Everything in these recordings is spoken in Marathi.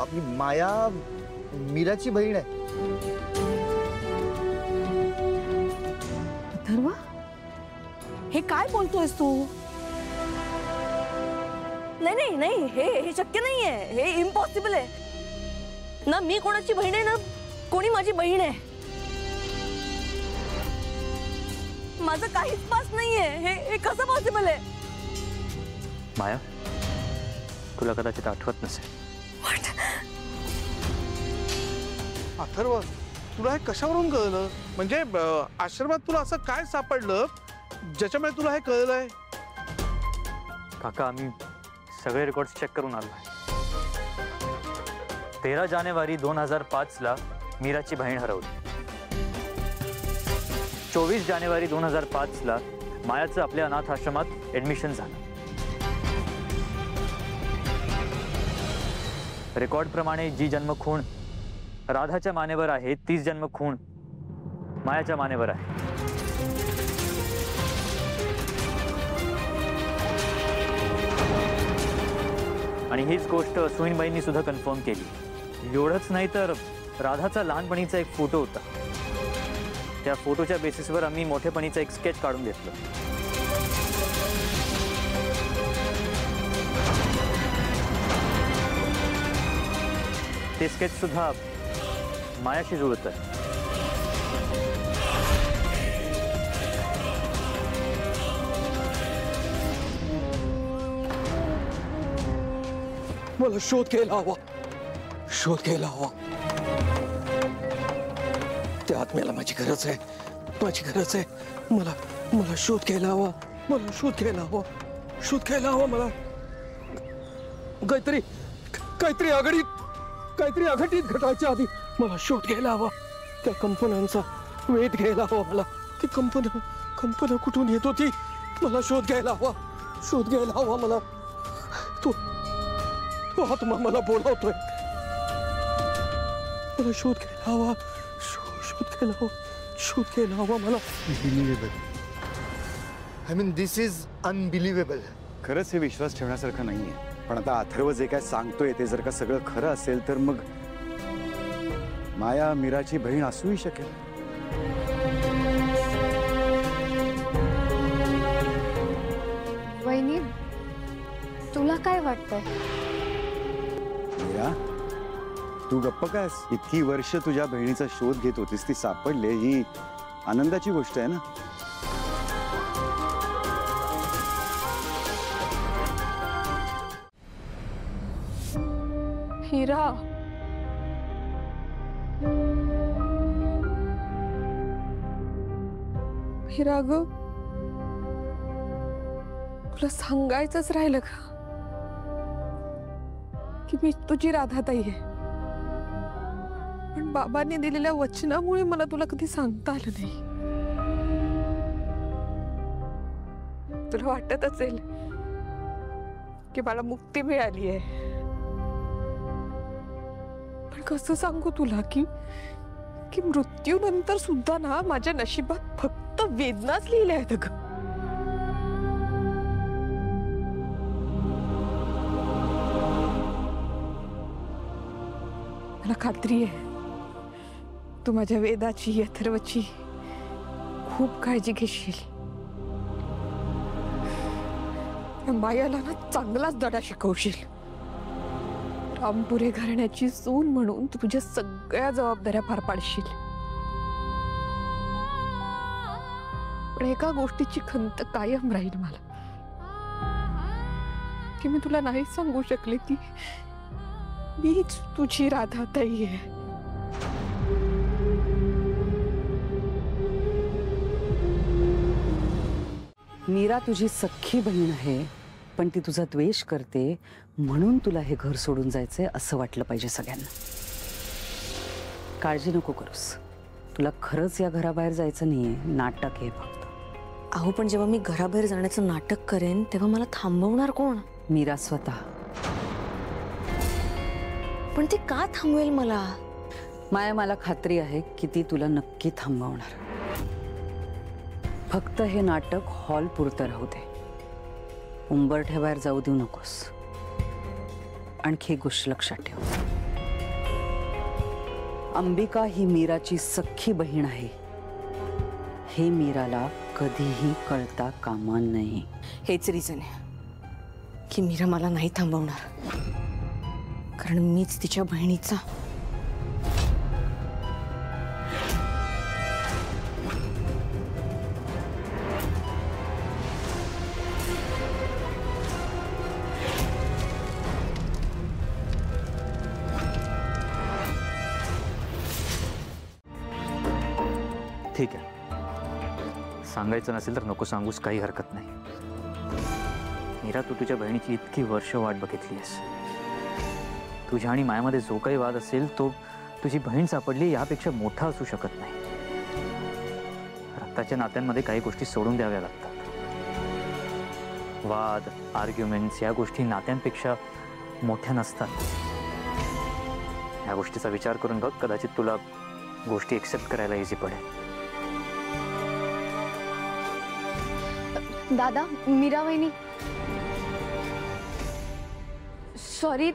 आपली माया मीराची बहीण आहे. अथर्व, हे काय बोलतोयस तू? नाही नाही नाही, हे शक्य नाहीये, हे इम्पॉसिबल आहे. ना मी कोणाची बहीण आहे ना कोणी माझी बहीण आहे. माझं काहीच पास नाहीये. हे कसं पॉसिबल आहे? माया, तुला कदाचित आठवत नसेल. अथर्व, तुला हे कशावरून कळलं? म्हणजे आश्रमात तुला असं काय सापडलं ज्याच्यामुळे तुला हे कळलंय? काका, आम्ही सगळे रेकॉर्ड्स चेक करून आलो. 13 जानेवारी 2005 ला मीराची बहीण हरवली. 24 जानेवारी 2005 ला मायाचं आपल्या अनाथ आश्रमात ऍडमिशन झालं. रेकॉर्ड प्रमाणे जी जन्मखूण राधाच्या मानेवर आहे तीच जन्मखूण मायाच्या मानेवर आहे. आणि हीच गोष्ट सुनीबाईंनी सुद्धा कन्फर्म केली. एवढंच नाही तर राधाचा लहानपणीचा एक फोटो होता. त्या फोटोच्या बेसिसवर आम्ही मोठेपणीचा एक स्केच काढून घेतलं. ते स्केच सुद्धा मायाशी जुळत आहे. मला शोध घ्यायला हवा, शोध घ्यायला हवा. त्या आत्म्याला माझी गरज आहे, माझी गरज आहे. मला मला शोध घ्यायला हवा, मला शोध घ्यायला हवा, शोध घ्यायला हवा. मला काहीतरी काहीतरी अघटित घटायच्या आधी मला शोध घ्यायला हवा. त्या कंपन्यांचा वेध घ्यायला हवा मला. ती कंपन्या कुठून येत होती मला शोध घ्यायला हवा, शोध घ्यायला हवा मला. तो आत्मा मला बोलावतोय. मला शोध घ्यायला हवा, शोध घ्यायला हवा, शोध घ्यायला हवा मला. Unbelievable. I mean, this is unbelievable. खरंच हे विश्वास ठेवण्यासारखं नाहीये. पण आता अथर्व जे काय सांगतोय ते जर का सगळं खरं असेल तर मग माया मीराची बहीण असूही शकेल. वहिनी, तुला काय वाटतंय? मीरा, तू गप्प कायस? इतकी वर्ष तुझ्या बहिणीचा शोध घेत होतीस, ती सापडले ही आनंदाची गोष्ट आहे ना. हीरा, हीरा ग, तुला सांगायचंच राहिलं का की मी तुझी राधाताई आहे. पण बाबांनी दिलेल्या वचनामुळे मला तुला कधी सांगता आलं नाही. तुला वाटत असेल की मला मुक्ती मिळाली आहे, पण कसं सांगू तुला की मृत्यूनंतर सुद्धा ना माझ्या नशिबात फक्त वेदनाच लिहिल्या आहेत ग. मला खात्री आहे तू माझ्या वेदाची, अथर्वची खूप काळजी घेशील. मायाला ना चांगलाच धडा शिकवशील. रामपुरे घराण्याची सून म्हणून तू तुझ्या सगळ्या जबाबदाऱ्या पार पाडशील. पण एका गोष्टीची खंत कायम राहील मला, की मी तुला नाही सांगू शकले की मीच तुझी राधाताई आहे. मीरा तुझी सख्खी बहीण आहे, पण ती तुझा द्वेष करते म्हणून तुला हे घर सोडून जायचंय असं वाटलं पाहिजे सगळ्यांना. काळजी नको करूस, तुला खरंच या घराबाहेर जायचं नाहीये, नाटक आहे फक्त. अहो, पण जेव्हा मी घराबाहेर जाण्याचं नाटक करेन तेव्हा मला थांबवणार कोण? मीरा स्वतः. पण ती का थांबवेल मला? माया, मला खात्री आहे की ती तुला नक्की थांबवणार. फक्त हे नाटक हॉल पुरतं राहू दे, उंबरठ्याबाहेर जाऊ देऊ नकोस. आणखी एक गोष्ट लक्षात ठेव, अंबिका ही मीराची सख्खी बहीण आहे हे मीराला कधीही कळता कामा नये. हेच रिझन आहे की मीरा मला नाही थांबवणार, कारण मीच तिच्या बहिणीचा ठीक आहे, सांगायचं नसेल तर नको सांगूस, काही हरकत नाही. मीरा, तू तुझ्या बहिणीची इतकी वर्ष वाट बघितली आहेस. तुझ्या आणि मायामध्ये जो काही वाद असेल तो तुझी बहीण सापडली यापेक्षा मोठा असू शकत नाही. रक्ताच्या नात्यांमध्ये काही गोष्टी सोडून द्याव्या लागतात. वाद, आर्ग्युमेंट्स या गोष्टी नात्यांपेक्षा मोठ्या नसतात. या गोष्टीचा विचार करून बघ, कदाचित तुला गोष्टी एक्सेप्ट करायला इझी पडेल. दादा, मीरा वहिनी सॉरी,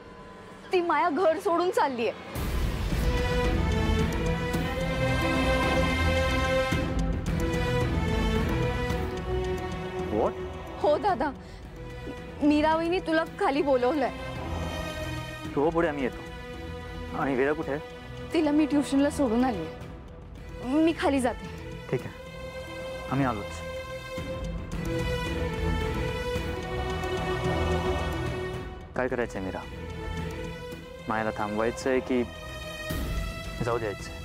ती माया घर सोडून चालली आहे. व्हॉट? हो दादा, मीरा वहिनी तुला खाली बोलवलंय. तू हो पुढे, आम्ही येतो. आणि वेळा कुठे आहे? तिला मी ट्युशनला सोडून आली. मी खाली जाते. ठीक आहे, आम्ही आलोच. काय करायचंय मीरा? मायाला थांबवायचंय की जाऊ द्यायचंय?